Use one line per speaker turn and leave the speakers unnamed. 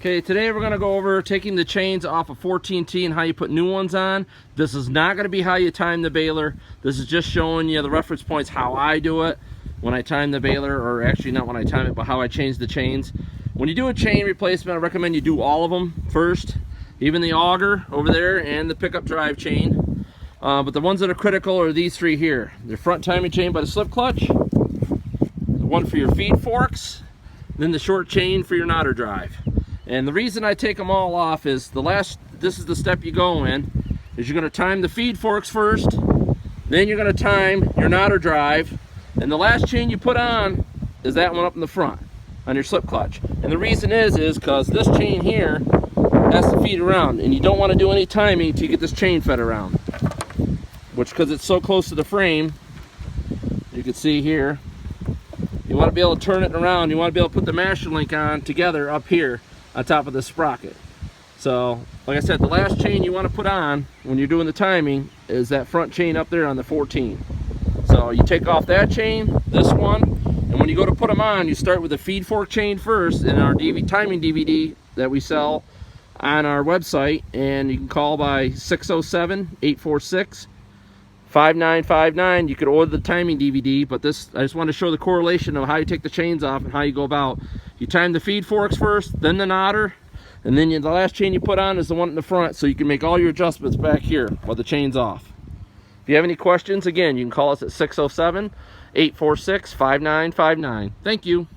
Okay, today we're going to go over taking the chains off of 14T and how you put new ones on. This is not going to be how you time the baler. This is just showing you the reference points how I do it when I time the baler, or actually not when I time it, but how I change the chains. When you do a chain replacement, I recommend you do all of them first, even the auger over there and the pickup drive chain. But the ones that are critical are these three here. The front timing chain by the slip clutch, the one for your feed forks, then the short chain for your knotter drive. And the reason I take them all off is this is the step you go in, is you're going to time the feed forks first, then you're going to time your knotter drive, and the last chain you put on is that one up in the front on your slip clutch. And the reason is because this chain here has to feed around, and you don't want to do any timing to get this chain fed around, which, because it's so close to the frame, you can see here, you want to be able to turn it around. You want to be able to put the masher link on together up here on top of the sprocket. So like I said, the last chain you want to put on when you're doing the timing is that front chain up there on the 14. So you take off that chain, this one, and when you go to put them on, you start with the feed fork chain first in our timing DVD that we sell on our website, and you can call by 607-846-5959. You could order the timing DVD, but this, I just want to show the correlation of how you take the chains off and how you go about. You time the feed forks first, then the knotter, and then the last chain you put on is the one in the front, so you can make all your adjustments back here while the chain's off. If you have any questions, again, you can call us at 607-846-5959. Thank you.